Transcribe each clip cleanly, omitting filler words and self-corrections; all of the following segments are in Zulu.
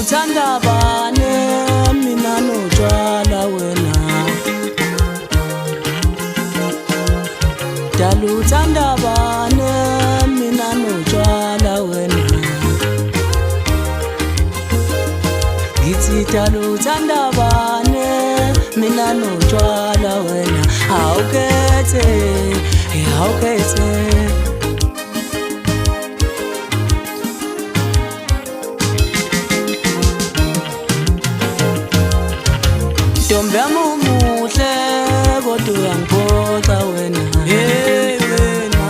Uthanda bani mina notshwala wena Dala uthanda bani mina notshwala wena Ngithi dala uthanda bani mina notshwala wena Awukhethe Ntombi yami umuhle kodwa uyangiphoxa wena Hey wena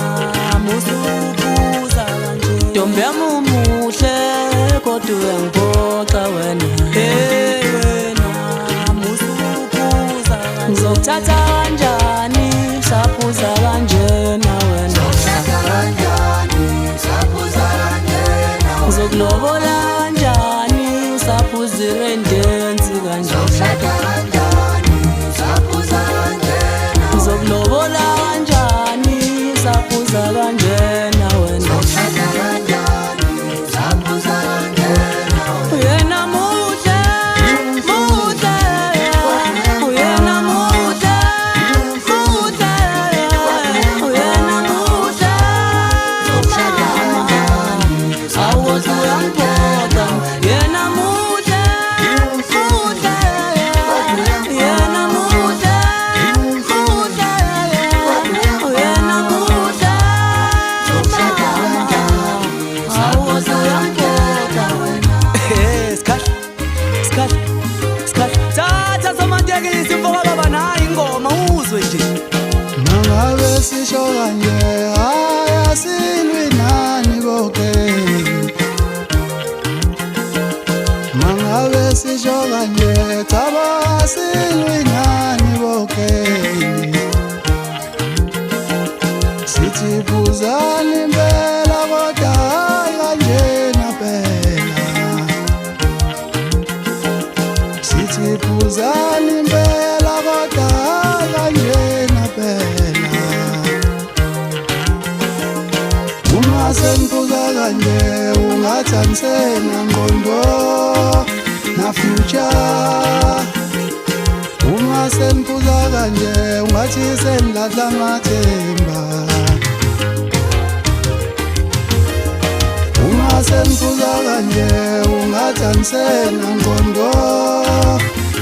musuphuza kanje Ntombi yami umuhle kodwa uyangiphoxa wena Hey wena musuphuza kanje Ngizokuthatha kanjani saphuza kanjena wena Ngizokuthatha kanjani saphuza kanjena Ngizokulobola kanjani usaphuzire ndenzi kanjani Ngizokulobola kanjani saphuza kanjena wena Uyena muhle Uyena muhle Uyena muhle Awuthi uyangiphoxa Yena muhle Yena muhle Mangabe sisho kanje ayasilwi nani boke Mangabe sisho kanje chaba asilwi nani boke Sithi buzani impela kodwa kanjena phela Sithi buzani impela kodwa kanjena phela Uma sengibuza kanje ungathi angisena ngqondo na future Uma sengibuza kanje ungathi senilahla amathemba Uma sengibuza kanje ungathi angisena ngqondo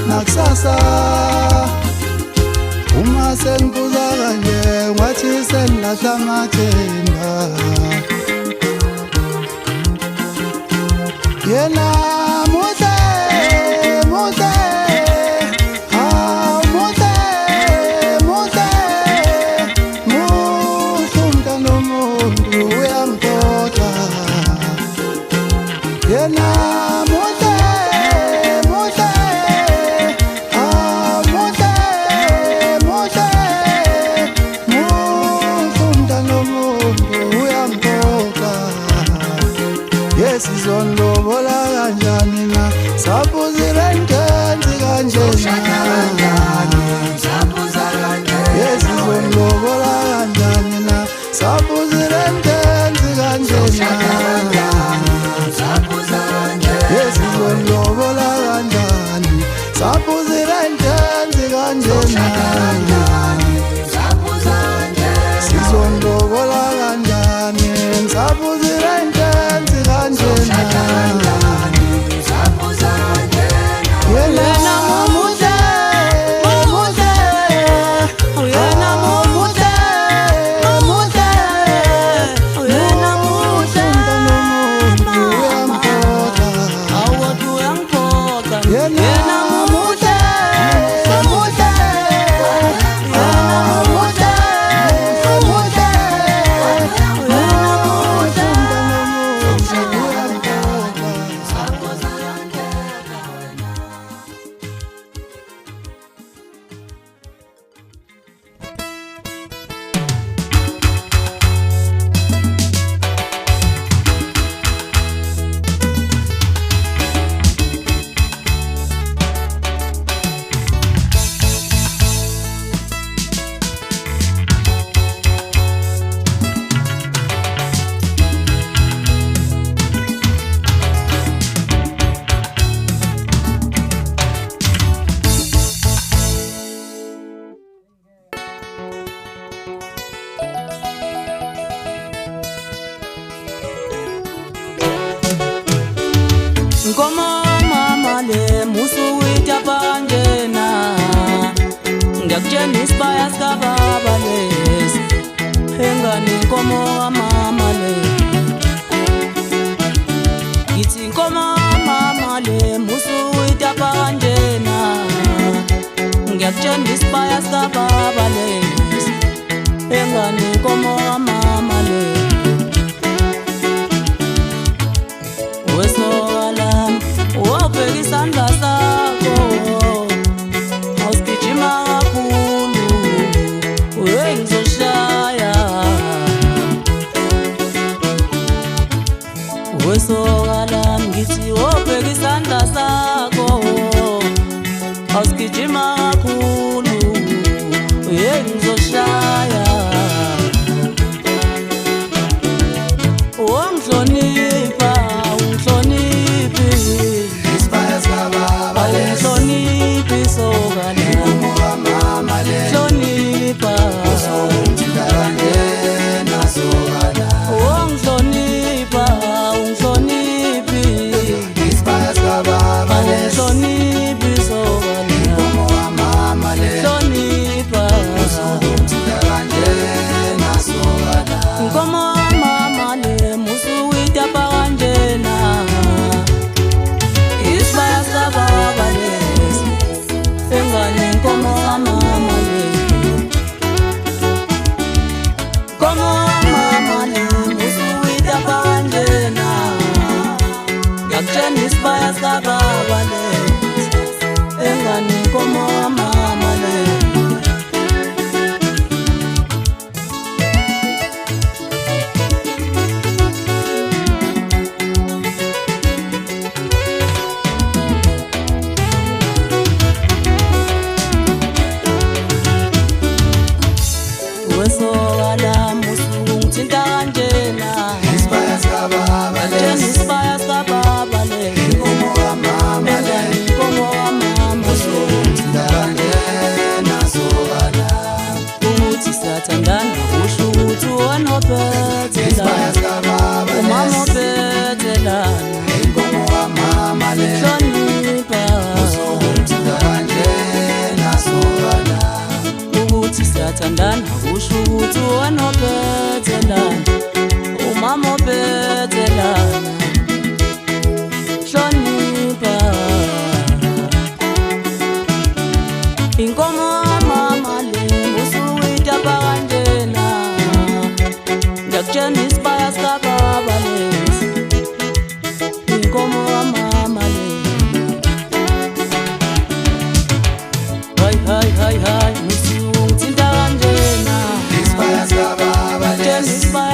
nakusasa Uma sengibuza kanje ungathi senilahla amathemba Yena muhle umntwana womuntu uyangiphoxa Yena muhle umntwana womuntu uyangiphoxa Sizonlobola kanjani na saphuzire ndenzi kanjena Sizonlobola kanjani na saphuzire ndenzi kanjena Sizonlobola kanjani saphuzire ndenzi kanjena Sizonlobola kanjani saphuzire ndenzi kanjena Yena muhle Uyena muhle Uyena muhle Nkomo mama le musu witapa njena ngiyakutshena isibaya sikababa lesi engane nkomo mama le ngithi nkomo mama le musu witapa njena ngiyakutshena isibaya sikababa lesi engane nkomo mama le wesokalami wobheka isandla sakho awusigijima kakhulu wey ngizoshaya wesokalami ngithi wobheka isandla sakho awusigijima kakhulu wey ngizoshaya wongihlonipha thandana kusho ukuthi wanophethelana umama ophethelana hlonipha inkomo mama le usuyitapa kanjena ngiyakutshena isibaya sikababa lesi inkomo mama le hay musungithinta kanjena isibaya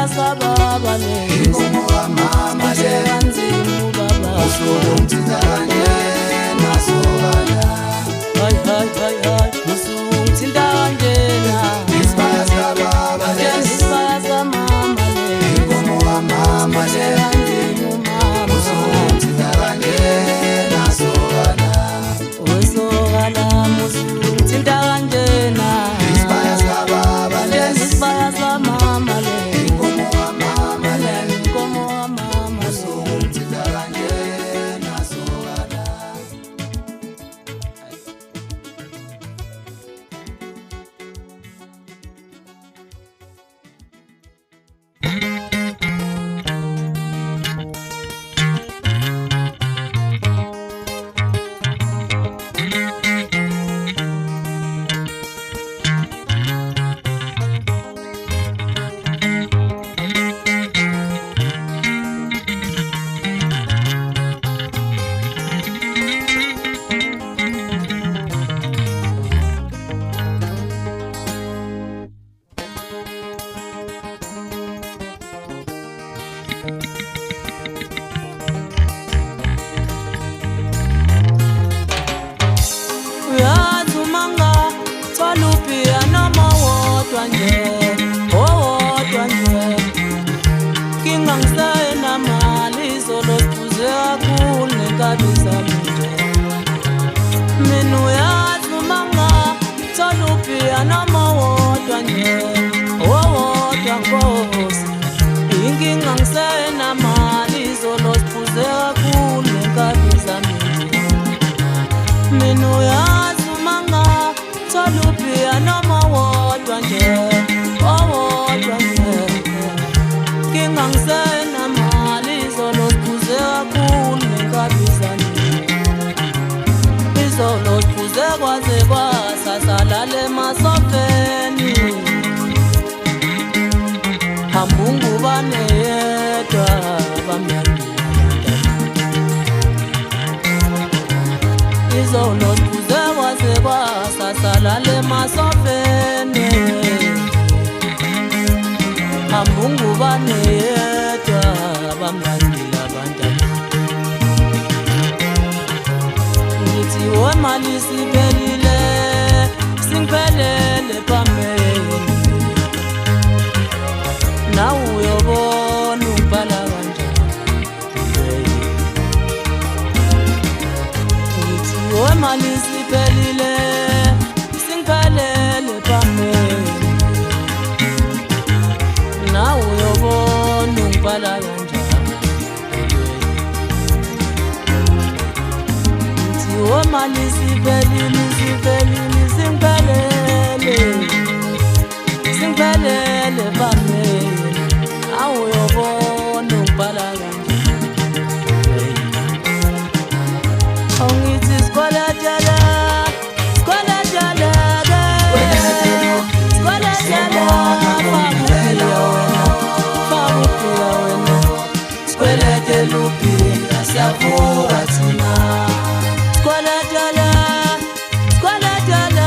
sikababa lesi inkomo mama le kanzima ubaba usungithinta kanjena sobala hay musungithinta kanjena isibaya sikababa lesi isibaya samama le inkomo mama le kanzima umama usungithinta kanjena sobala wesokala musungithinta kanjena isibaya sikababa lesi isibaya samama le inkomo mama le inkomo mama usungithinta kanjena sobala. Uyathumanga tholuphiya noma wodwa nje kingangisayena mali izolophuze kakhulu nenkabi zami nje mina uyathumanga tholuphiya noma wodwa nkosi inkinga ngisayena mali izolophuze kakhulu nenkabi nje owodwa nje kingangisena mali izolo siphuze kakhulu nengabizane izolo siphuze kwaze kwasasalala emasofeni hambungubane yedwa bamyandi izolo siphuze kwaze kwasasalala emasofeni hambungubane yedwa bamyandi abantwana ngithi wemali siphelile singiphelele phambili nawe uyobona ubhala kanjani ngithi wemali siphelile singiphelele phambili nawe uyobona ubhala kanjani ngithi wemali siphelile singiphelele phambili nawe uyobona ubhala kanjani awungithi sikwalatela sikwalatela sikwalatela fakuphiya wena sikwalatela uphila siyavuka thina sikwalatela sikwalatela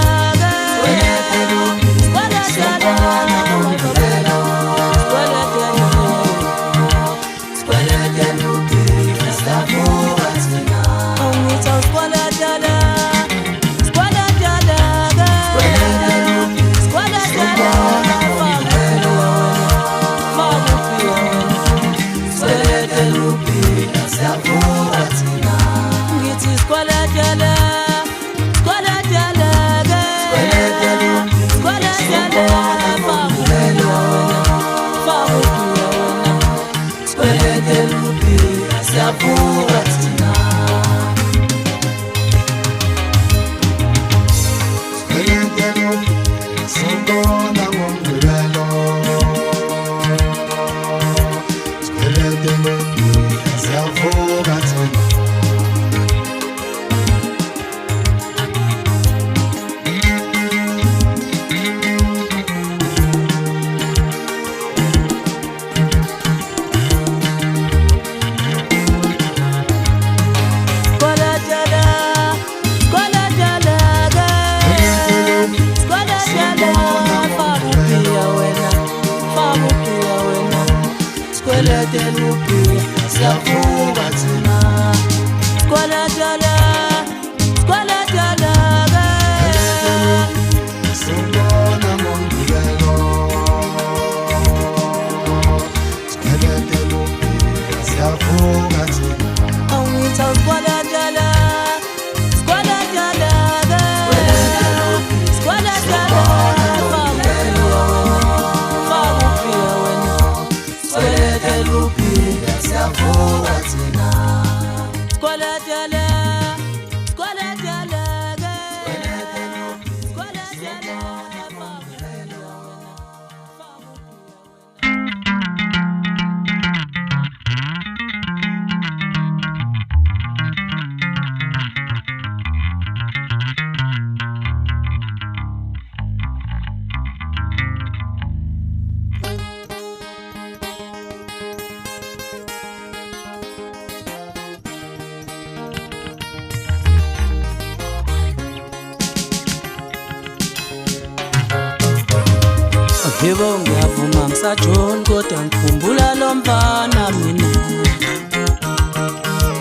Yebo ngiyavuma ngisajoni kodwa ngikhumbula lo mfana mina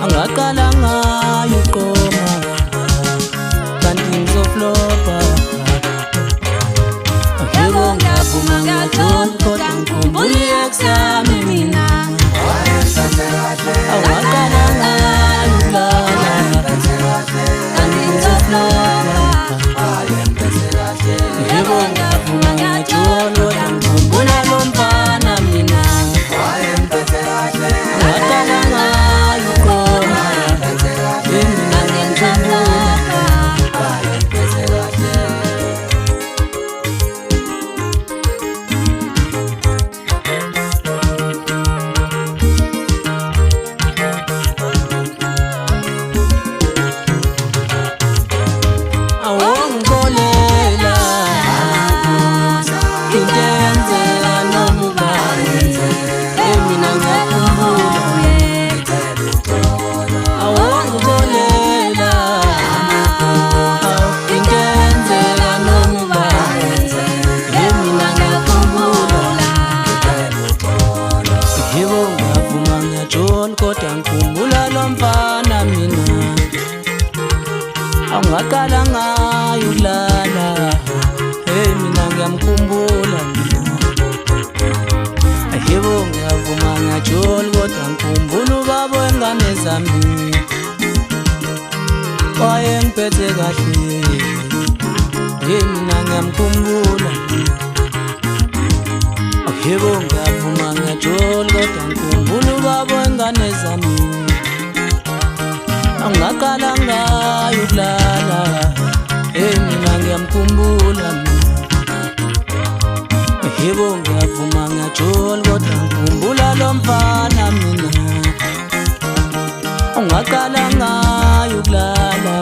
angaqala ngayo uqoma kanti ngizoflopa. Yebo ngiyavuma ngiyajoni kodwa ngikhumbula ikusami mina angaqala ngayo uqoma kanti ngizoflopa. Yebo ngiyavuma ngiyajoni ngikhumbula lo mfana mina angaqala ngayo uqoma mina ngiyamkhumbula. kodwa ngikhumbula lo mfana mina angaqala ngayo ukulala. Hey mina ngiyamkhumbula mina, yebo ngiyavuma ngiyajula kodwa ngikhumbula ubaba wengane zami wayengiphethe kahle. Hey mina ngiyamkhumbula, yebo ngiyavuma ngiyajula kodwa ngikhumbula ubaba wengane zami angaqala ngayo ukulala. Hey mina ngiyamkhumbula mina, yebo ngiyavuma ngiyajula kodwa ngikhumbula lo mfana mina angaqala ngayo ukulala.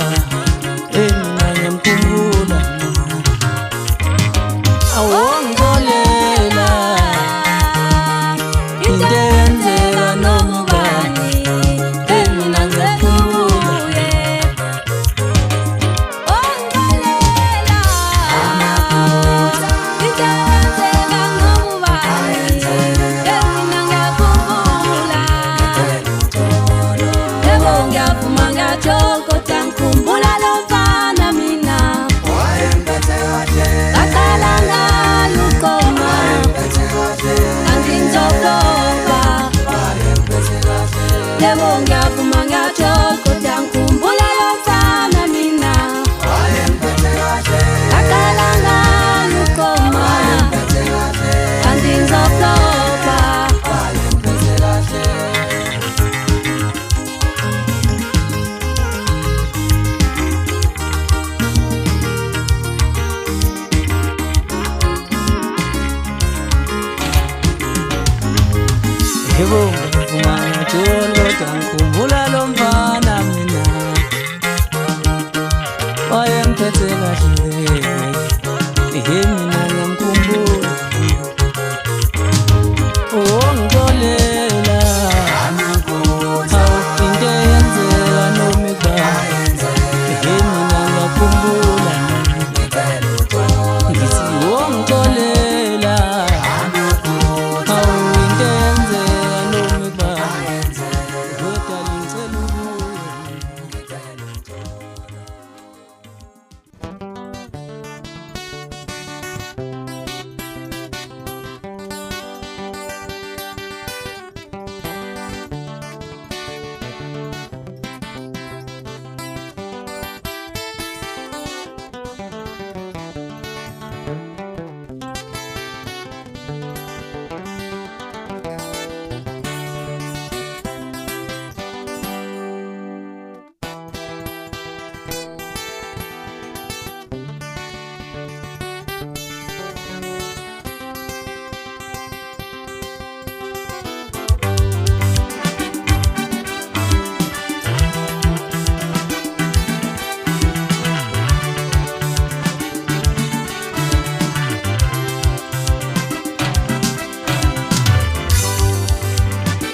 Hey mina ngiyamkhumbula mina, awongixolela into eyenzeka noma ubani. Hey mina ngiyakhumbula, ngikhumbula lo mfana mina ngaqala ngayo ukoma kanti ngizoflopa. Yebo ngiyavuma ngiyajula kodwa ngikhumbula lo mfana mina ngaqala ngayo ukoma kanti ngizoflopa. yebo ngiyavuma ngiyajula kodwa ngikhumbula lo mfana mina wayengiphethe kahle. Hey mina ngiyamkhumbula, ungixolela into eyenzeka noma ibani. Hey mina ngiyakhumbula ngithi ungixolela into eyenzeka noma ibani. Kodwa ngicela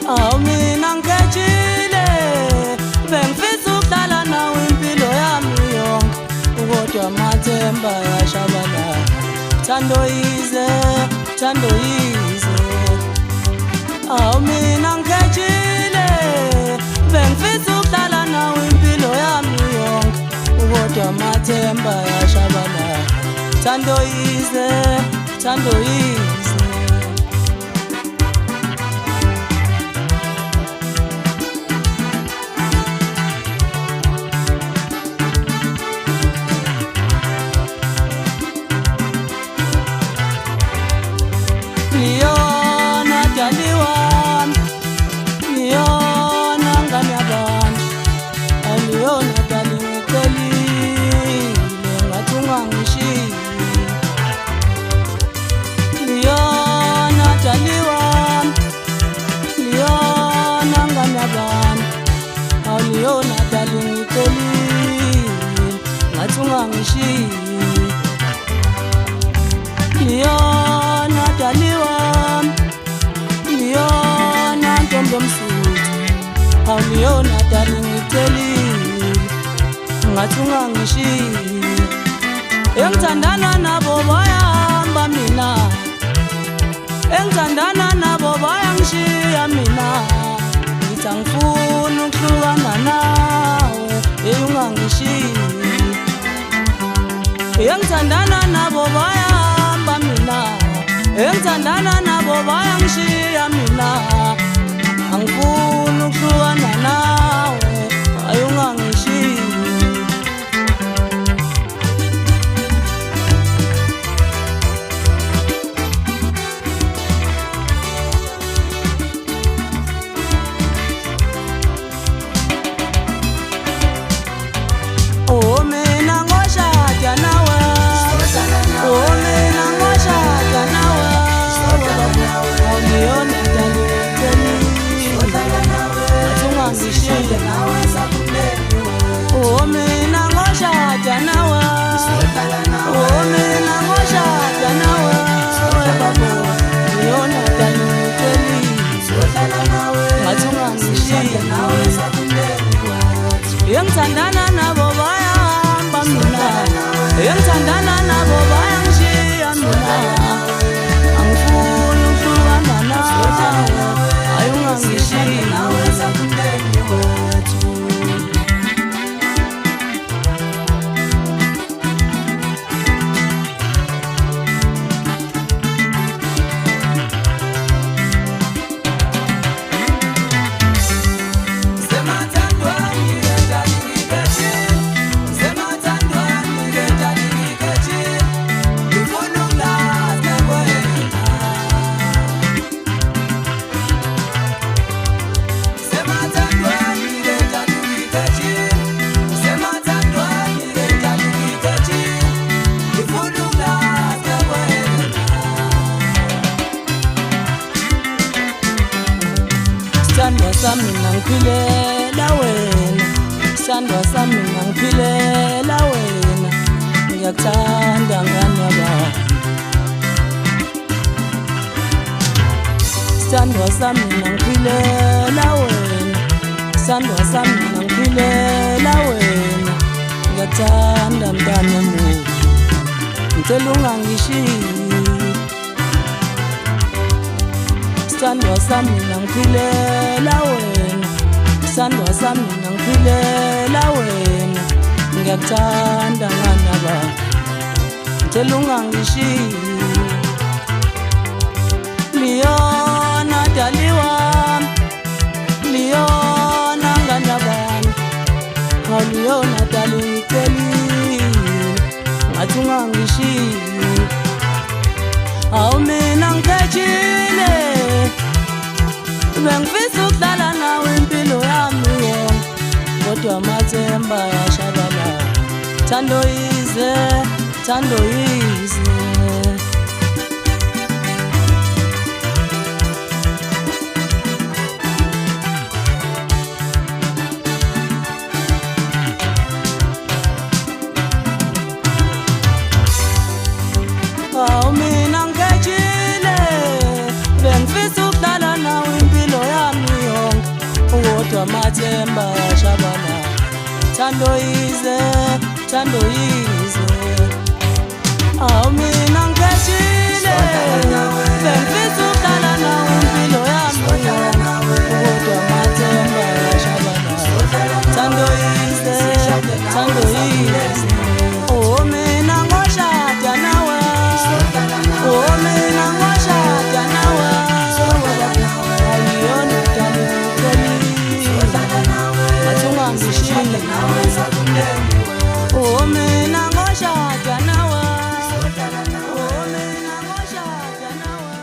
awu mina ngikhetshile, bengifisa ukuhlala nawe impilo yami yonke, kodwa amathemba yashabalala. Thando yize, thando yize. Awu mina ngikhetshile, bengifisa ukuhlala nawe impilo yami yonke, kodwa amathemba yashabalala. Thando yize, thando yize. Liyona dali wami, liyona ngane yabantu, aliyona dali ngicelile ngathi ungangishiyi. Liyona dali wami, liyona ngane yabantu, aliyona dali ngicelile ngathi ungangishiyi. Liyona dali wami, liyona ntombi yomsuthu, awuliyona dali ngicela ngathi ungangishiyi. Engithandana nabo bayahamba mina, engithandana nabo bayangishiya mina. ngathi angifuni ukuhlukana nawe, ungangishiyi. Engithandana nabo bayahamba mina, engithandana nabo bayangishiya mina. Angifuni ukuhlukana nawe, ungangishiyi. Oh mina ngoshada nawe, oh mina ngoshada nawe, awuliyona dalekeni, ungangishiya. Oh mina ngoshada nawe, oh mina ngoshada nawe, awuliyona dalekeni, ungangishiya. Engithandana nabo bayahamba mina, engithandana nabo bayangishiya mina. Angifuni ukuhlukana nawe, ungangishiyi. Sandwa sami ngangiphilela wena, sandwa sami ngangiphilela wena. Ngiyakuthanda ngani yabantu, sandwa sami ngangiphilela wena, sandwa sami ngangiphilela wena. Ngiyakuthanda mntana womuntu, ngicela ungangishiyi. Sandwa sami ngangiphilela wena, sandwa sami ngangiphilela wena. Ngiyakuthanda ngani yabantu, ngicela ungangishiyi. Liyona dali wami, liyona ngani yabantu, awuliyona dali ngicelile, ngathi ungangishiyi. Awu mina ngikhethile, bengifisa ukuhlala nawe impilo yami yonke, kodwa amathemba ayashabalala. Thando yize, thando yize. Awu mina ngikhethile, bengifisa ukuhlala nawe impilo yami yonke, kodwa amathemba ayashabalala. Thando yize, thando yize. Awu mina ngikhethile, bengifisa ukuhlala nawe impilo yami yonke, kodwa amathemba ayashabalala. Thando yize, thando yize. Oh mina ngoshada nawe, oh mina ngoshada nawe, awuliyona dalekeni, ngathi ungangishiyi. Oh mina ngoshada nawe, oh mina ngoshada nawe.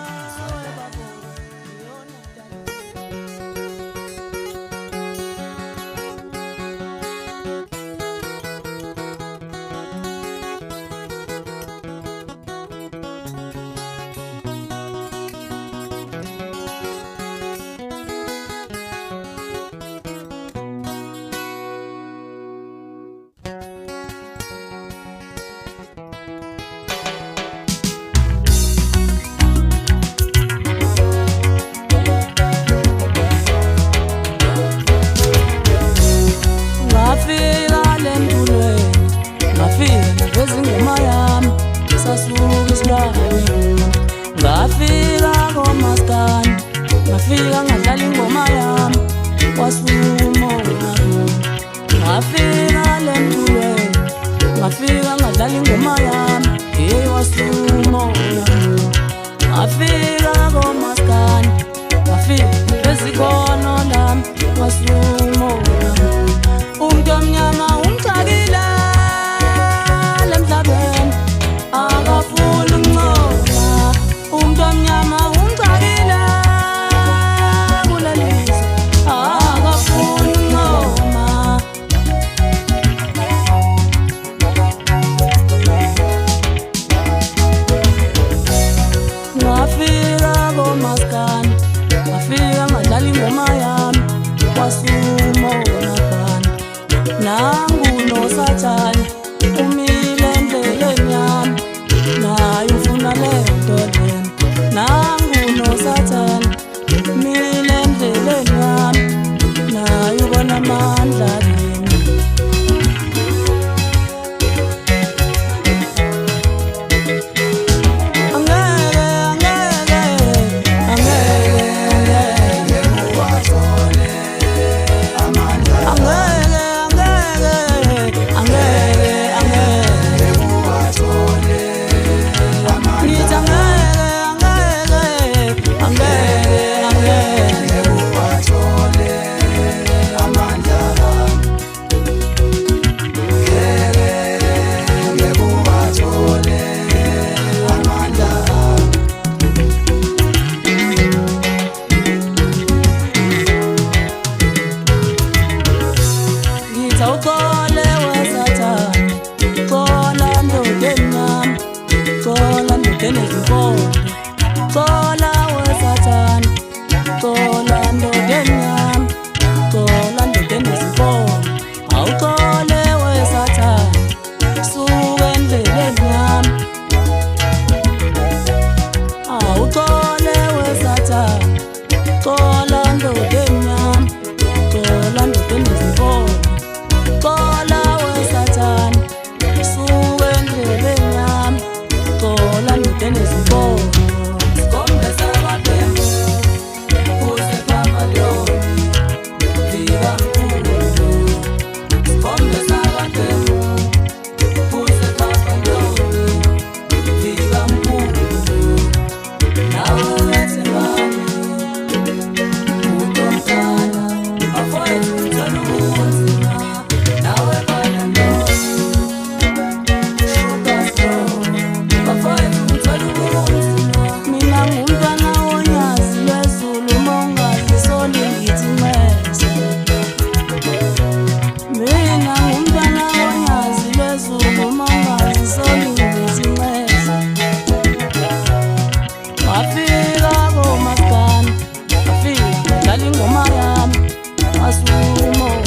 masumo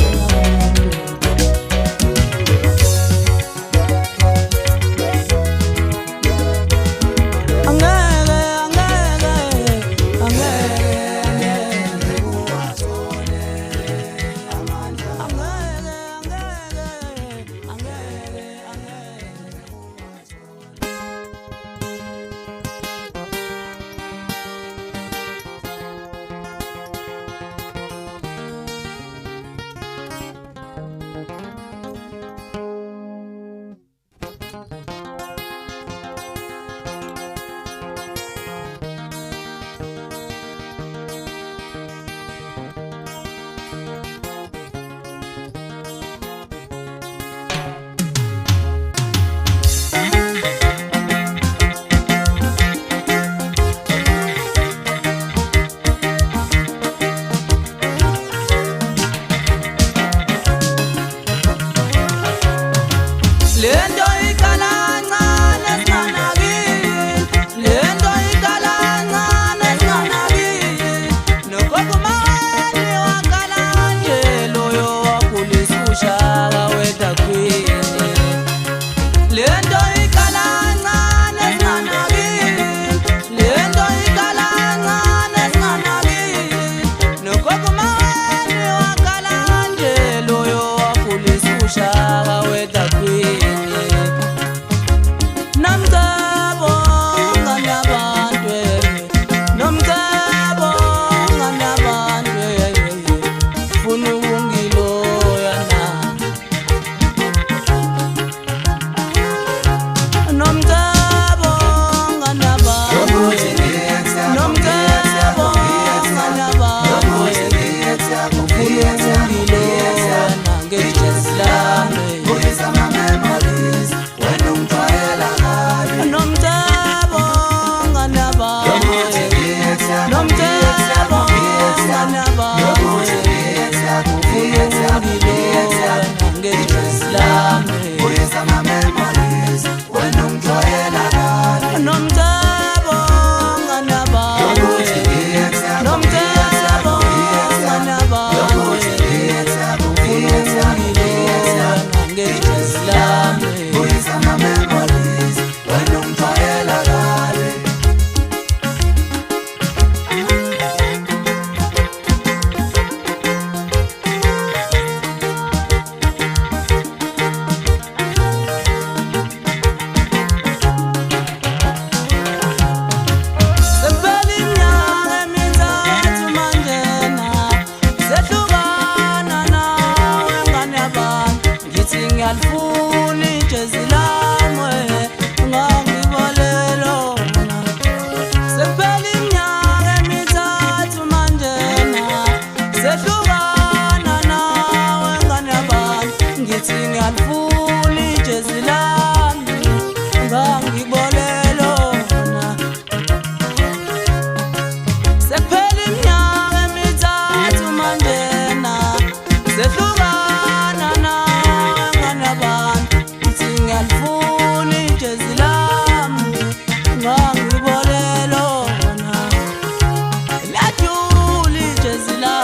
Jezila,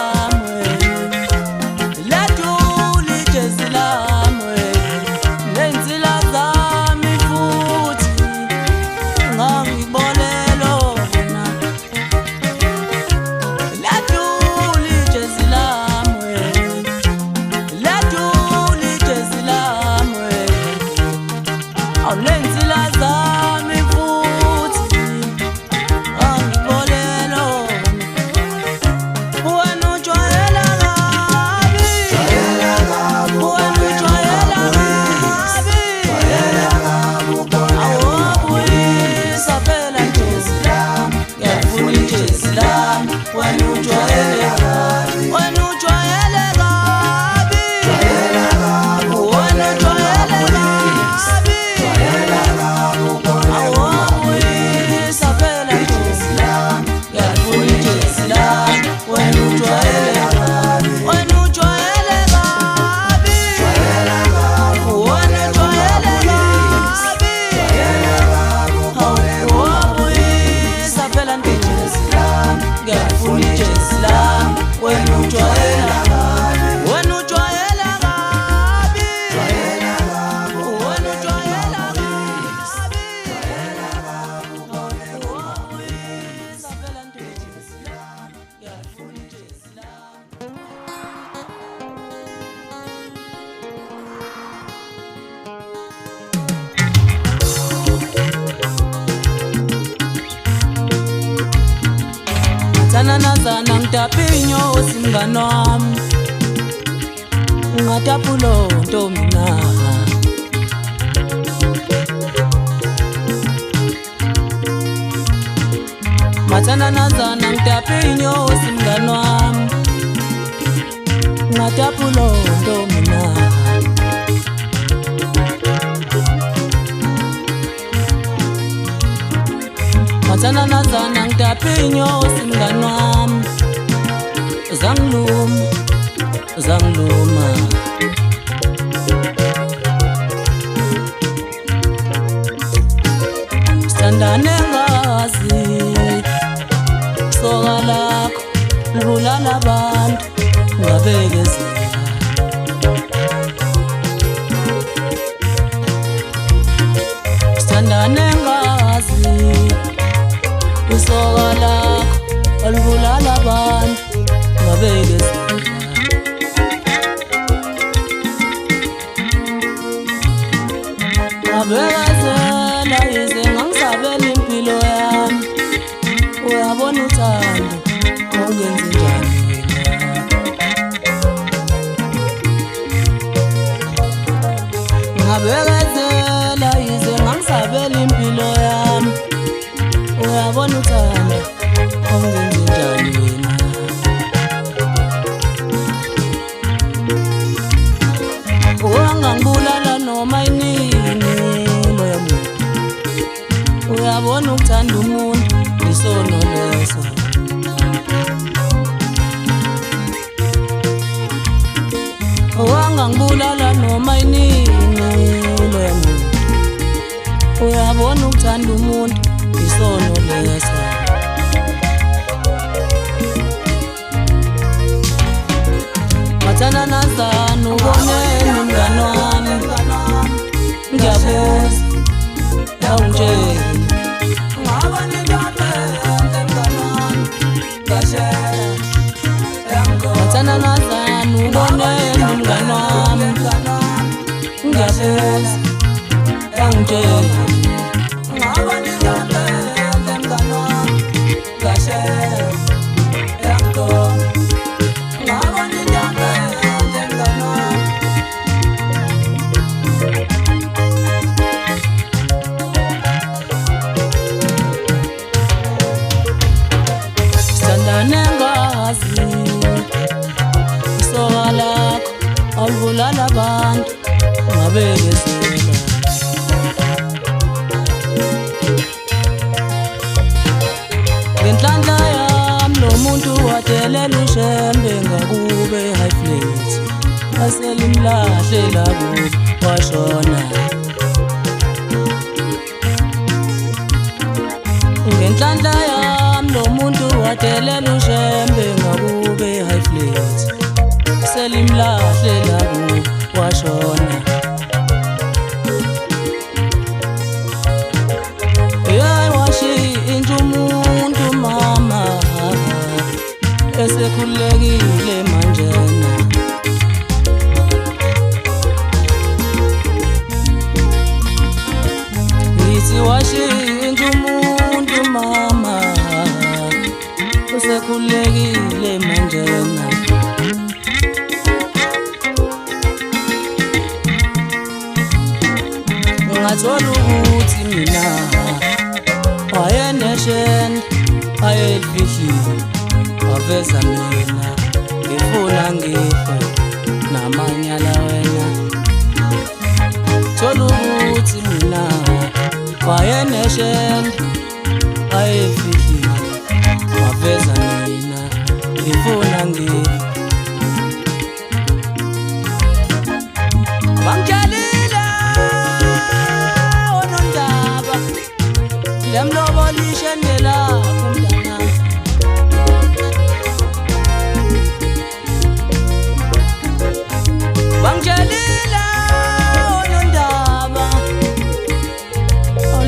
Laduli Jezila, Sana ngitapinyo simngani wami ungatapulo ntombi na Matana nazana ngitapinyo simngani wami ungatapulo ntombi na Matana nazana ngitapinyo simngani wami Zangiluma Sithandane ngazi soka lakho libulala abantu ngabekezela Sithandane ngazi soka lakho libulala abantu ngabekezela Abekezela yize ngangisabela impilo yami Uyabona uthando ungenzi njani Ngabekezela yize ngangisabela impilo yami Uyabona uthando ungenzi njani wena Ungangibulala noma inini moya muntu Uyabona ukuthanda umuntu isono leso Ungangibulala noma inini moya muntu Uyabona ukuthanda umuntu isono leso Matana nazana uboneni mngani wami Ngiyabuza awungitsheli Ngaba nendoda mngani wami Matana nazana uboneni mngani wami Ngiyabuza awungitsheli Ngaba nendoda mngani wami Nengazi soka lakho alibulala abantu ngabekezela Ngenhlanhla yami lo muntu wadelela ushembe ngakube high flat aselimlahle lakubo washona Ngenhlanhla yami lo muntu wadelela ushembe ngakube high flat selimlahle lakubo washona Hey washintsha umuntu mama esekhulekile manjena Ngithi washintsha umuntu mama usekhulekile manjena Ngathola ukuthi mina wayeneshenda ayelifihlile waveza mina ngifuna ngife namanyala wena Thola ukuthi mina wayeneshenda ayelifihlile waveza mina ngifuna ngife Bangitshelile onondaba lemlobolishe ndelapho mntanami Bangitshelile onondaba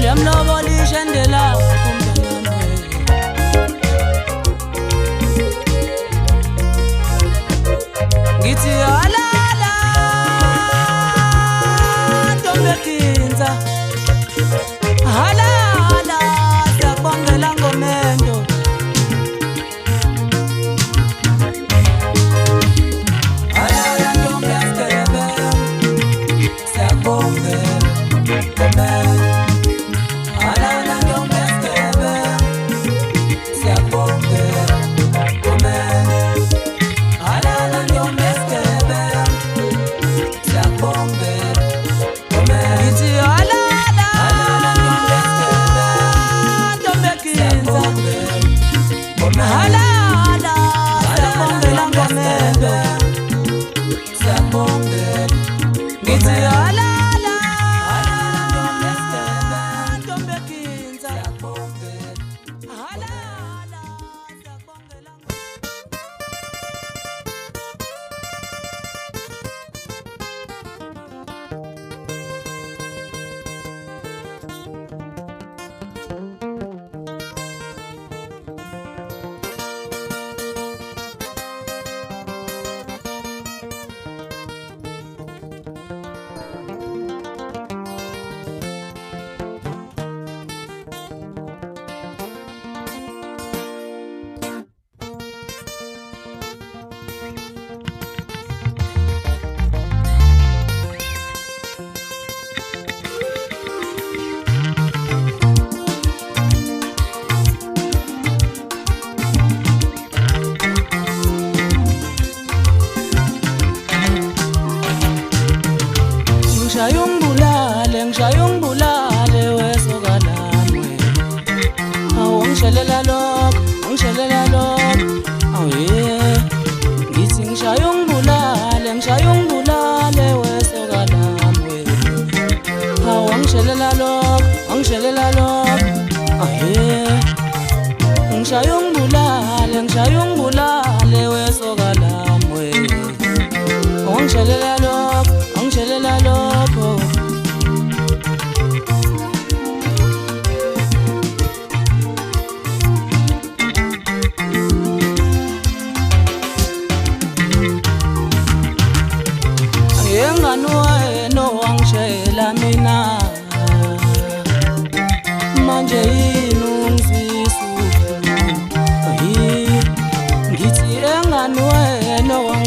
lemlobolishe ndelapho mntanami Ngithi halala Ntombekinza halala siyabongela ngomendo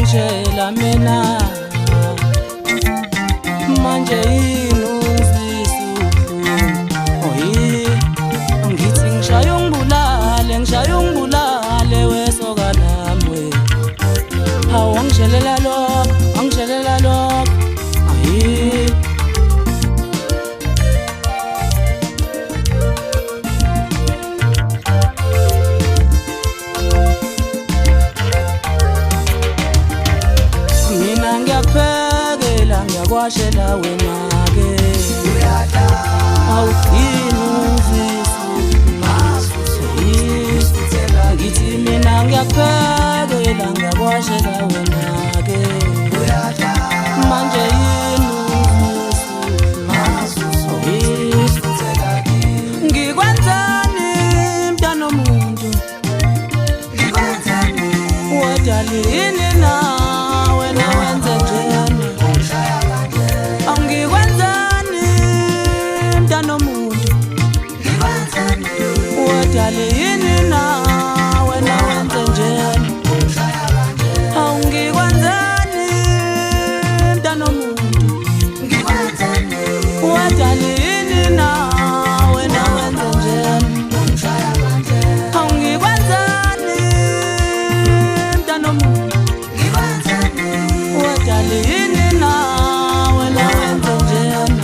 ngishela mina manje yini ungizwisa ubuhlungu ngithi ngishaya ungibulale wesoka lami hawu angishelela lokho mina ngiyakuphekela ngiyakwashela wena-ke awuthini ungizwisa ngithi mina ngiyakuphekela ngiyakwashela wena-ke manje yini ungizwisa ngikwenzani mntwana omuntu wadala yini na wena wenze njani angikwenzani mntwana omuntu wadala yini na wena wenze njani angikwenzani mntwana omuntu wadala yini na wena wenze njani angikwenzani mntwana omuntu wadala yini na wena wenze njani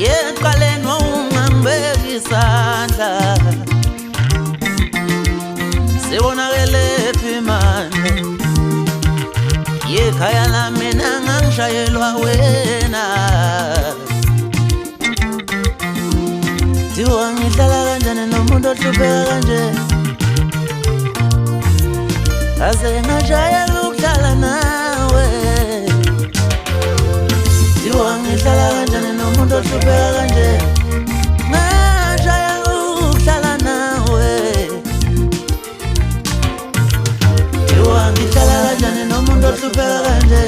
yeqaleni ungangibeka isandla sibonakele phi manje yekhaya lami ngangishayelwa wena thiwa ngihlala kanjani nomuntu ohlupheka kanje aze ngajayela ukuhlala nawe thiwa ngihlala kanjani nomuntu ohlupheka kanje ngajayela ukuhlala nawe thiwa ngihlala kanjani nomuntu ohlupheka kanje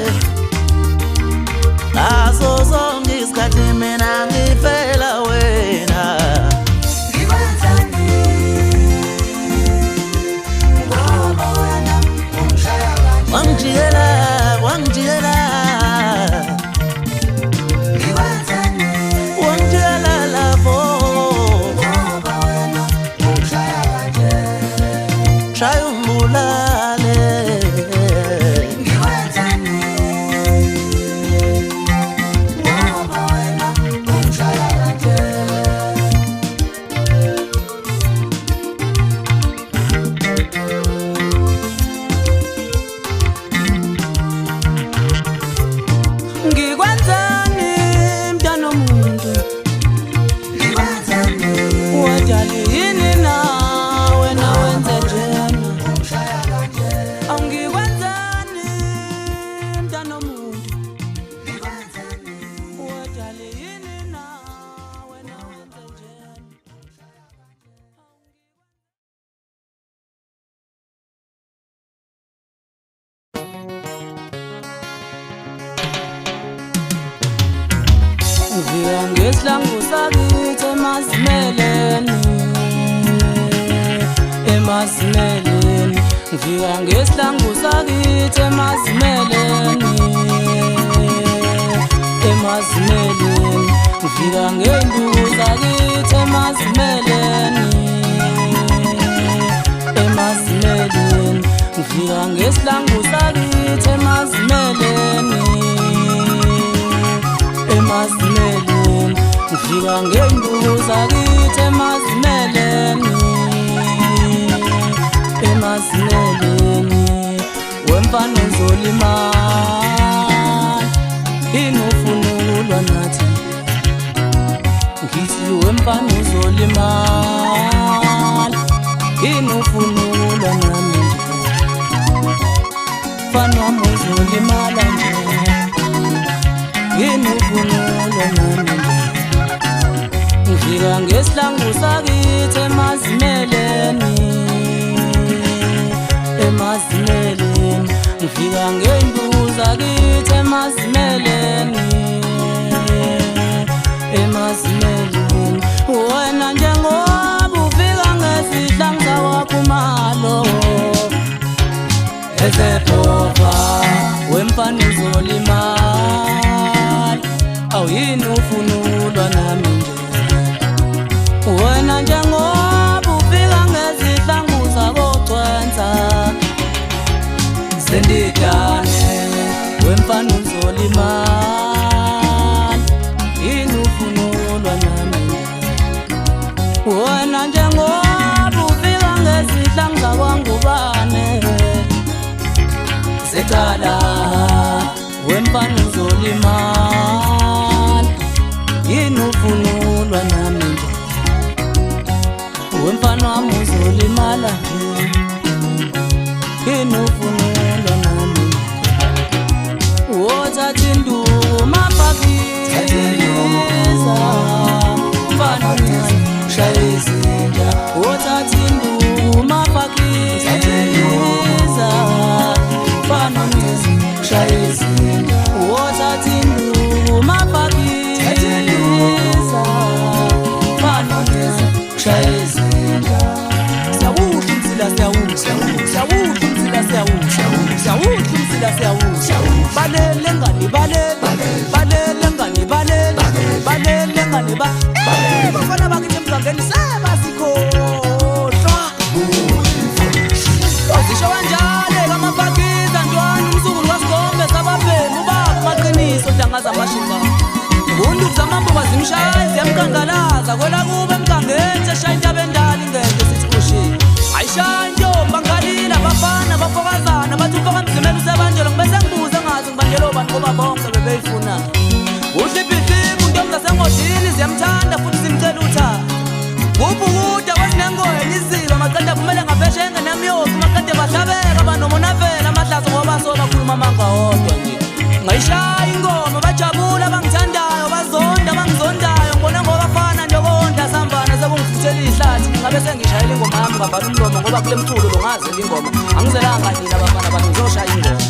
ngaso sonke isikhathi mina ngifela wena wangijikela lapho shaya ungibulale ngikwenzani mntwana omuntu wadala yini na wena wenze njani angikwenzani mntwana omuntu wadala yini na wena wenze njani ngifika ngesihlangu sakithi emazimeleni ngifika ngesihlangu sakithi emazimeleni ngifika ngenduku zakithi emazimeleni ngifika ngesihlangu sakithi emazimeleni ngifika ngenduku zakithi emazimeleni wemfana uzolima wemfana uzolimala inufuna nami nje mfana wami uzolimala nje inufuna nami nje ngifika ngesihlangu sakithi emazimeleni ngifika ngenduku zakithi emazimeleni wena njengoba ufika ngesihlangu sawakho malo ezephofa wemfana uzolimala awuyini ufunulwa nami nje wena njengoba ufika ngesihlangu sabocwenza sendidane wemfana uzolimala yini ufunulwa nami wena njengoba ufika ngesihlangu sakwangubane secala wemfana uzolimala yini ufunulwa nami nje wemfana wami uzolimala nje yini ufunulwa nami wothatha induku mapakiza mfana shaya izinja wothatha induku mapakiza mfana shaya izinja wothatha induku mapakiza mfana shaya izinja siyawudla umzila siyawudla balele ngani bafana bakithi emgangeni sebasikhohlwa azisho kanjalo kamapakiza ntwana umzukulu wasigombe sabaphela ubaba maqiniso dangaza amashinga unduku zamambo bazimshaya ziyamkangalaza kwela kube emgangeni seshaya into abendala ingento sithi ushini ayishaya intombi angalila bafana bafokazana bathi ufaka mzimela usebanjelo ngibese ngibuze ngazi ngibandelo bantu ngoba bonke bebeyifuna uhliphihliphi untombi zasengodini ziyamthanda futhi zimcela uthando kubukuda kwasinengoyeni izilo maqede aphumele ngaphesheya engenamyosi maqede bahlabeka abanomonavela amahlazo ngoba sobakhuluma amanga wodwa nje ngayishaya ingoma bajabula abangithandayo bazonda abangizondayo ngibona ngoba fana ndokonda sambana sekungifuthela ihlathi ngabe sengishayela ingoma yami ngavala umlomo ngoba kule mculo longazela ingoma angizelanga nina bafana bami ngizoshaya ingoma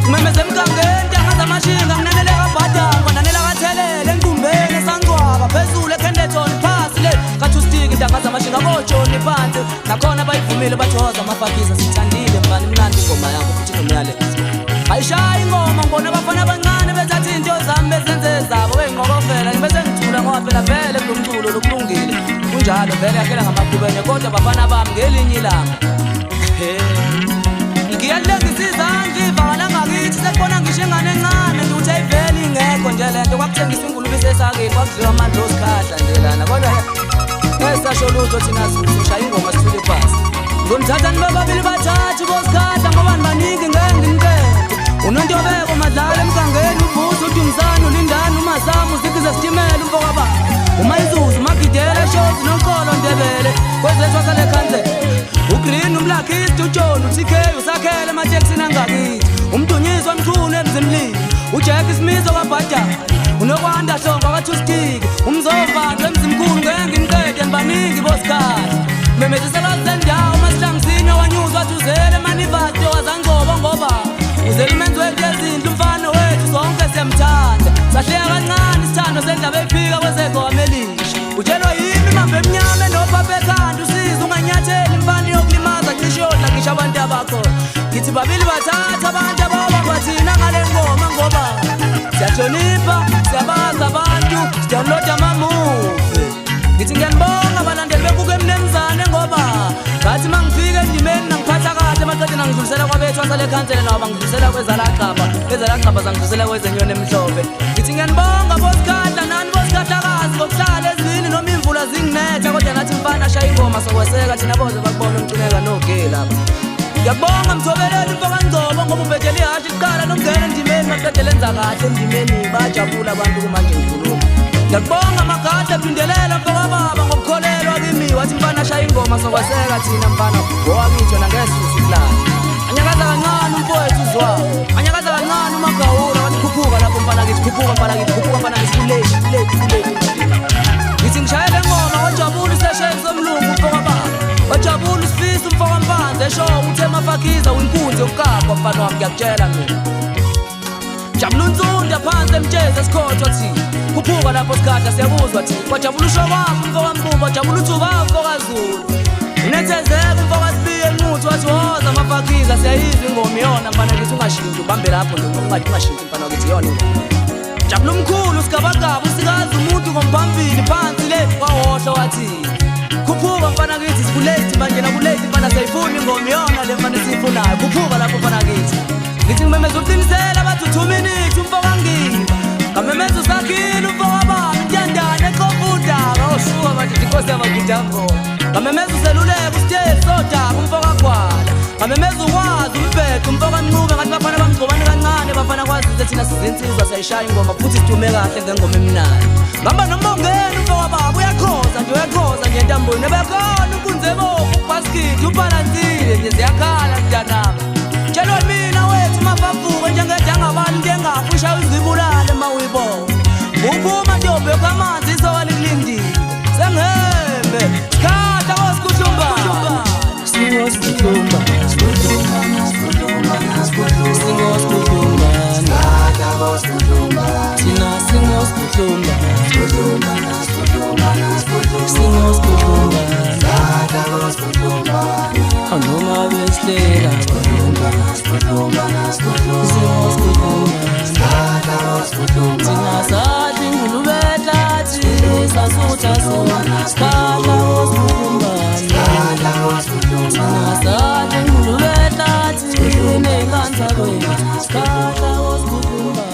ngimemeze emgangeni ntangaza amashinga nginanele kabhadanga nginanela kathelele enqumbeni esangcwaba phezulu ekhendethoni phasi le kathustiki ntangaza amashinga kojoni phansi nakhona bayivumile bathoza amafakiza sithandile mfana imnandi ingoma yakho futhi nomyalezo ayishaya ingoma ngibona abafana abancane bethatha into zami bezenze zabo beyinqokofela ngibese ngithula ngoba phela vele kulo mculo lokulungile kunjalo vele yakhela ngamakhubene kodwa abafana bami ngelinye ilanga ngiyalengisa izandla ivala ngakithi sekubona ngisho engane encane nje uthi ayivele ingekho nje lento kwakuthengisa ingulube isesakeni kwakudliwa amandla osikhahla nje lana kodwa esasho lutho thina sizoshaya ingoma sithule phasi ngomthatha nibababili bathathu bosikhahla ngoba nibaningi ngeke ngimkele unontobeko madlala emgangeni ubuza uthi umsana ulindani umasamu uzikize sitimela umfokaba umayizuzu magidela shozi nonkolo ndebele kwezethu wasale khansela ugreen umlakisti utshoni uTK usakhele emateksini angakithi umdunyiswa mkhulu emzimlini uJack Smith kwabhadala unokwanda hlonga kwathustiki umzovayo emzimkhulu ngeke ngimqede nibaningi bosikhahla memezisela sendawo masihlangisini wanyuzwa thuzele manifesto wazangcobo ngoba uzele imenzo yezinto umfana wethu sonke siyamthanda sahleka kancane isithando sendaba ephika kwezegomelisha utshelwa yimi mambe emnyama enobaba ekhanda usiza unganyatheli imfana yokulimaza cishe yodla ngisho abantu abakhona ngithi babili bathatha abantu ababathina ngale ngoma ngoba siyahlonipha siyabaza abantu sidownloada amamuvi ngithi ngiyanibonga abalandeli bebuke emnemzane ngoba ngathi mangifika endimeni nangiphatha kahle maqede nangidlulisela kwabethu wasale khansela nawo bangidlulisela kwezalaqaba zangidlulisela kwezenyoni emhlophe ngithi ngiyanibonga bosikhahla nani bosikhahla ngokuhlala ezini noma imvula zinginetha kodwa nathi mfana shaya ingoma sokweseka thina boze bakubona umcineka nogeli lapha ngiyabonga mthobeleli mfakangcobo ngoba ubhedela ihashe iqala nokungena endimeni maqede lenza kahle endimeni bajabula abantu kumanje ngikhuluma Ngiyakubonga magade ephindelela mfoka baba ngokukholelwa kimi wathi mfana shaya ingoma sokweseka thina mfana ngowakithi wena ngesusu kulala anyakaza kancane umfowethu uzwa anyakaza kancane umagawula wathi khuphuka lapho mfana kithi khuphuka mfana kithi khuphuka mfana kithi kulate ngithi ngishayele ngoma wajabula isesheni somlungu mfoka baba wajabula usifisa umfoka mpanze esho uthe mafakiza uyinkunzi yokukapha mfana wami ngiyakutshela mina jabula unsundi yaphansi emtshezi esikhothwa thina khuphuka lapho sikhahla siyabuzwa thina wajabula usho wakho umfoka mbumba wajabula uthuba umfoka zulu unethezeka umfoka sibiye enquthi wathi woza mafakiza siyayizwa ingoma iyona mfana kithi ungashintsha ubambe lapho ungashintsha mfana kithi iyona ingoma jabula umkhulu usigabagaba usikazi umuntu ngomphambili phansi le wawohla wathi khuphuka mfana kithi sikulate manje nakulate mfana sayifuna ingoma iyona le mfana siyifunayo khuphuka lapho mfana kithi ngithi ngimemeza uqinisela bathi 2 minutes umfoka ngiba ngamemeza usakhile umfoka baba ntandane eqofudaka osuka bathi inkosi yabagidambo ngamemeza useluleka usitsheli sodaka umfoka gwala ngamemeza ukwazi umbheqo umfoka mncube ngathi bafana bamgcobane kancane bafana kwazise thina sizinsizwa sayishaya ingoma futhi sidume kahle ngengoma emnandi ngamba nombongeni umfoka baba uyakhoza nje entambweni ebekhona unkunze bovu ubhaskithi ubhalansile nje ziyakhala mntanami tshelwe mina wethu mafafuke njengedangabani njengafu ushawa izibulale mawuyibona uphuma ntombi yokamanzi isoka likulindile sengihembe sikhahla kosikhuhlumba singosikuhlumba thina singosikuhlumba anoma besihleka thina sathi ngulubetlathi sasutha sona sikhahla kosikhuhlumba thina sathi ngulubetlathi nenkanza kwethu sikhahla kosikhuhlumba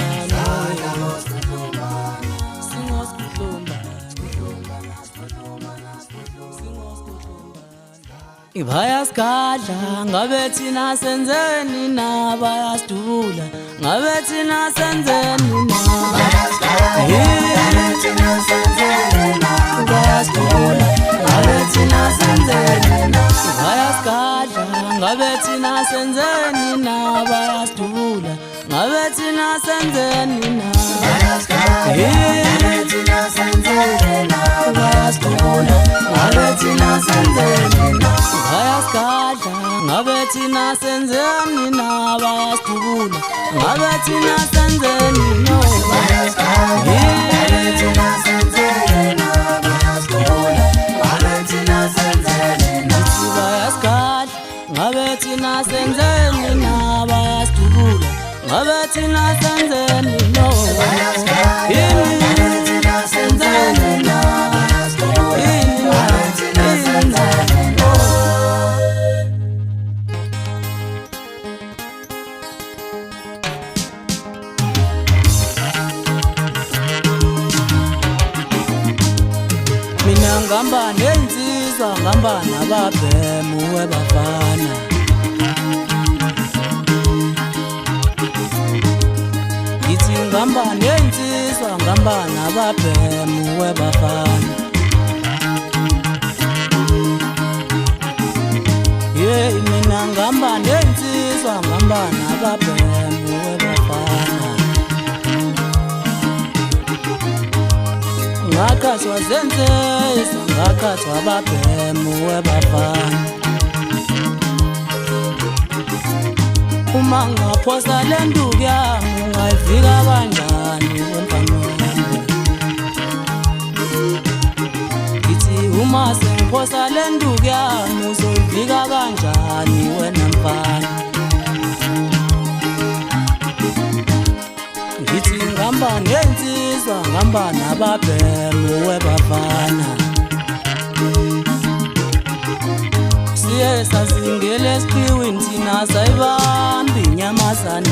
Ibayasikadla ngabe thina senzeni na bayasidubula ngabe thina senzeni na bayasidubula ngabe thina senzeni na Ibayasikadla ngabe thina senzeni na bayasidubula ngabe thina senzeni na bayasidubula ngabe thina senzeni na Bayasikadla ngabe thina senzeni na bayasidubula ngabe thina senzeni no bayasikadla thina senzeni na bayasidubula ngabe thina senzeni na bayasikadla ngabe thina senzeni na bayasidubula ngabe thina senzeni no bayasikadla thina senzeni na mina ngamba nensizwa ngamba nababhemu webafana ngithi ngamba nensizwa ngamba nababhemu webafana mina ngamba nensizwa ngamba nababhemu webafana ngakhathwa zensizwa ngakhathwa ababhemu webafana uma ngaphosa le nduku yami ungayivika kanjani wemfana wami ngithi uma sengiphosa le nduku yami uzoyivika kanjani wena mfana ngithi ngihamba ngensizwa ngihamba nababhemu webafana siye sazingele esiqiwini thina sayibamba inyamazane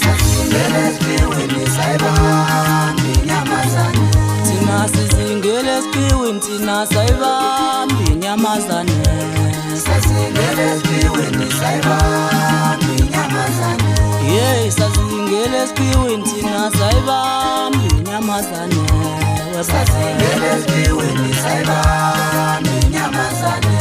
sazingele esiqiwini sayibamba inyamazane thina sizingele esiqiwini thina sayibamba inyamazane sazingele esiqiwini sayibamba inyamazane yeah sazingele esiqiwini thina sayibamba inyamazane sasingele esiqiweni sayibamba inyamazane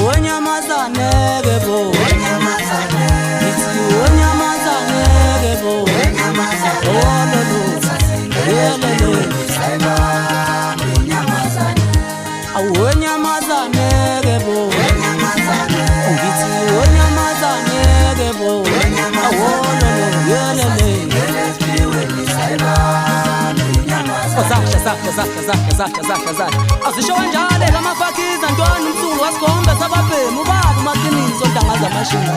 onyamazane ke bo onyamazane ithi onyamazane ke bo onyamazane ololo sasingele esiqiweni sayibamba inyamazane awonyamazane ke bo onyamazane ngithi onyamazane ke bo awololo yelele zakhe azisho kanjalo lamafakiza ntwana umsulu wasikhomba sababhemu baba umaqiniso ntangaza amashini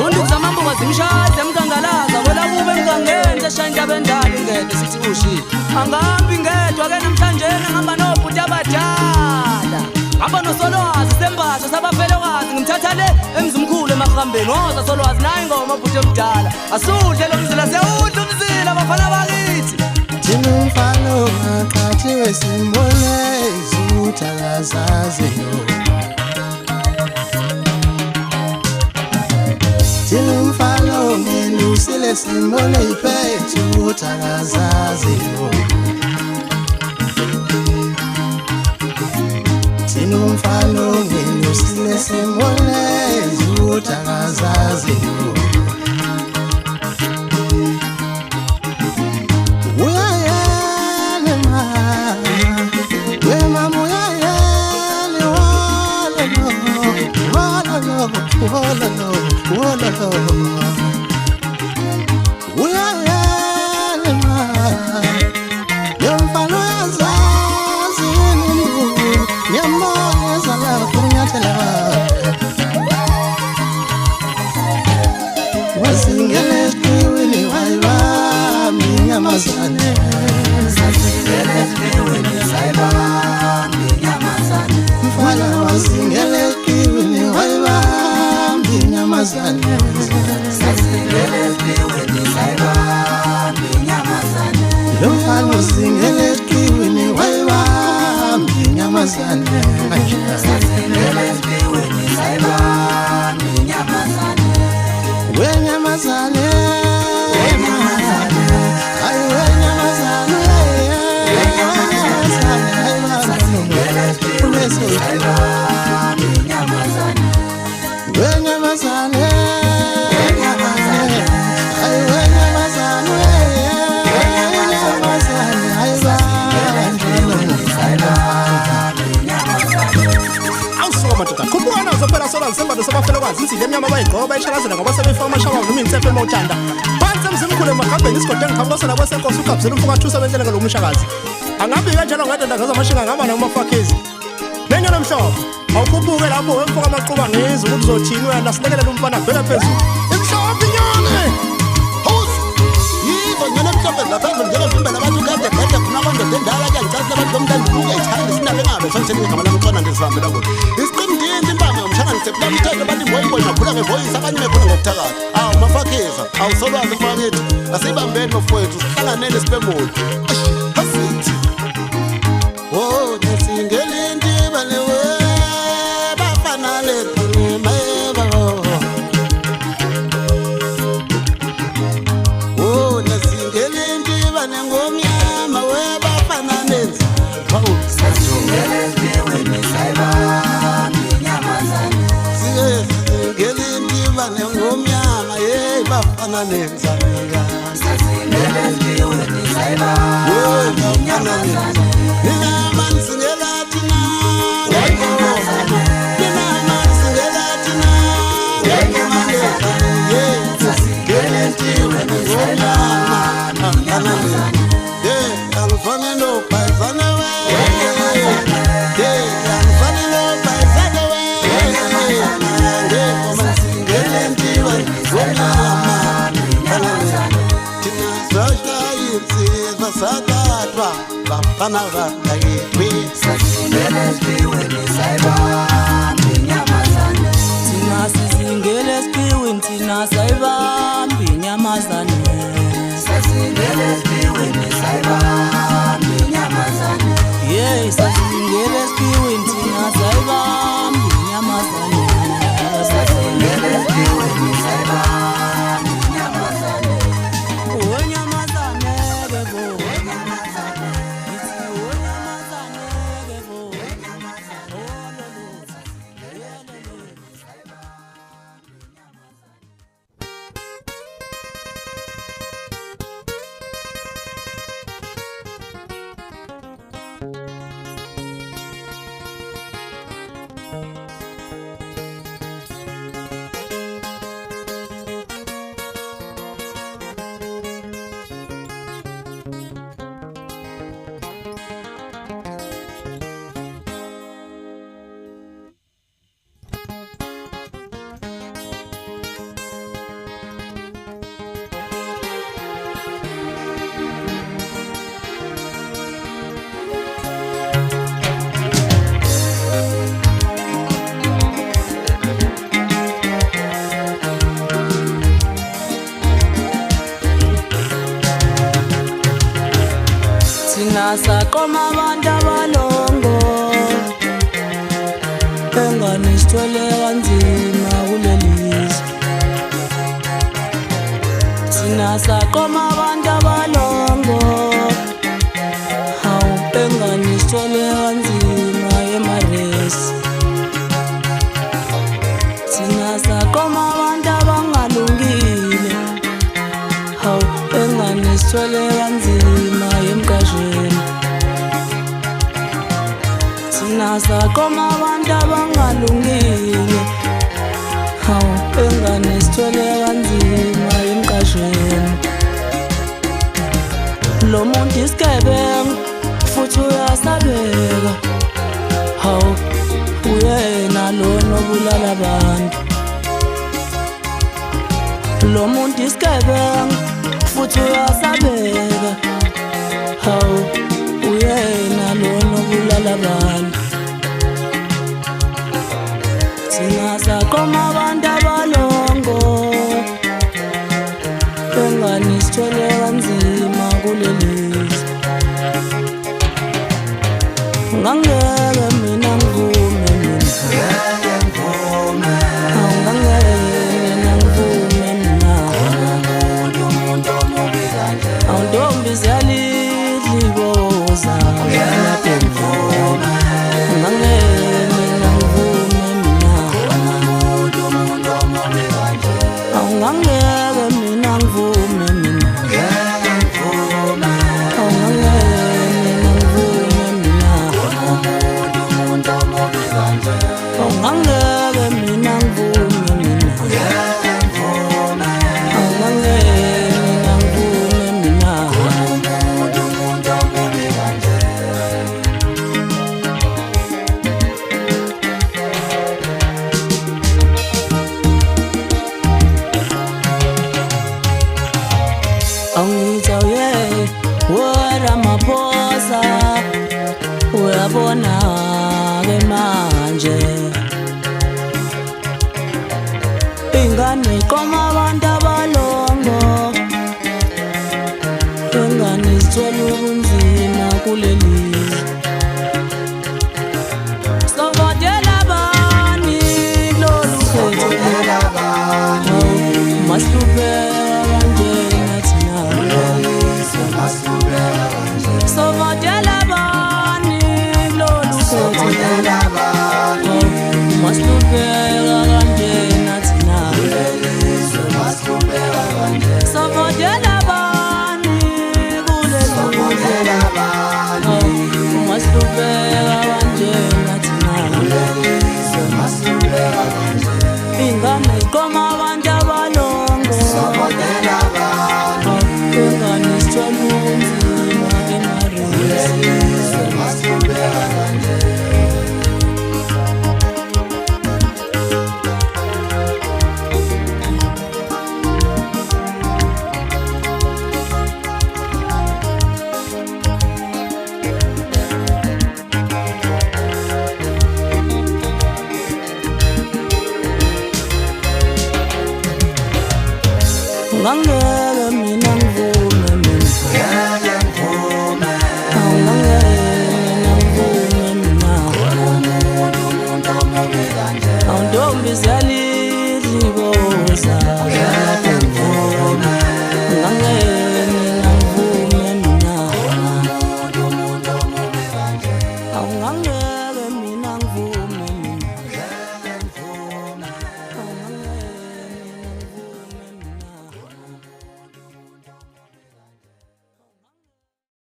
unduku zamambuka zimshade mkangalaza wela kube mkangeni seshayinta bendalo ingede sithi ushile angambi ngedwa ke namhlanje ngihamba nobhuti abadala ngihamba nosolwazi sembatho sabafelokazi ngimthatha le emzimkhulu emahambeni ngoza solwazi nayi ngoma bhuti omdala asudle lo mzila siyawudla umzila bafana bakithi Umfalo ngaqhathi wesimbone izuthakazaziyo Umfalo ngelusile simbone iphethe uthakazaziyo Umfalo ngelusile simbone izuthakazaziyo Sembatho sabafelokazi insile emnyama bayigqoba ishalazela ngoba sebefaka amashawa noma insephe emawuthanda phansi emzimkhulu emagabheni isigodwe ngikhambosela kwesenkosi ugabuzela umfukathusa benteleke lo mshakazi angabi kanjalo ngadandagaza amashinga ngama namafakezi nenyana mhlobo awukhuphuke lapho wemfuka amaqhuba ngizwe ukuthi uzothini wena silekelela umfana vela phezulu imhlobo inyane yibo nyana mhlobo lapha njengevimbela abantu kade khona abantu endala ke ngicela abantu bomntana buke ithanda sinabe ngabe sonke ngama lamcona ndisihambela kulo isiqindini impama ngomshangani mthetho abantu boyinboy nakhula ngevoice abanye bekhona ngokuthakaza awu mafakeza awusolwazi mfakethu asibambeni bafowethu sihlanganele sibemoli asithi oh nesingelindi balewe bafana lekhuluma oh nesingelindi banengomnyama we bafana nenza sasungele siweni sayiba ngomnyama hey bafana nezamika sasingele siweni sayiba ngomnyama nina mansingela tina nina mansingela tina hey sasingele siweni ngomnyama hey angifane no paisana we hey angifane no paisana we Sakatwa bafana bakayiphi sasingele siweni sayiba inyamazane thina sisingele esiqiweni thina sayibamba inyamazane sasingele esiqiweni sayibamba inyamazane yeah sasingele esiqiweni thina sayibamba inyamazane sasingele esiqiweni sayibamba inyamazane onyamazane bebo inyamazane Thina saqoma abantu abalongo engane sithwele kanzima kulelizwe. Thina saqoma abantu abalongo hawu engane sithwele kanzima emaresi. Thina saqoma abantu abangalungile hawu engane sithwele kanzima emqashweni. Thina saqoma abantu abangalungile hawu engane sithwele kanzima emqashweni. Lo muntu isigebengu futhi uyasabeka hawu uyena lona obulala abantu. Lo muntu isigebengu futhi uyasabeka hawu uyena lona obulala abantu. Thina saqoma abantu abalongo engane sithwele kanzima kulelizwe. Ngangeke mina ngivume mina ngangeke mina ngivume mina awuntombi ziyalidliboza ngangeke mina ngivume mina awungangeke mina ngivume mina awungangeke mina ngivume mina Angita Ramaphosa uyabona ke manje ingane iqoma abantu abalongo ingane zithwele ubunzima kulelizwe. Sovotela bani lolu khetho mahluphe kanjena thina. Sovotela bani lolu khetho mahluphe kanjena thina. Sovotela bani kulelizwe mahluphe kanjena thina. Ingane iqoma abantu abalongo engane sithwele ubunzima emaresi. Ngangeke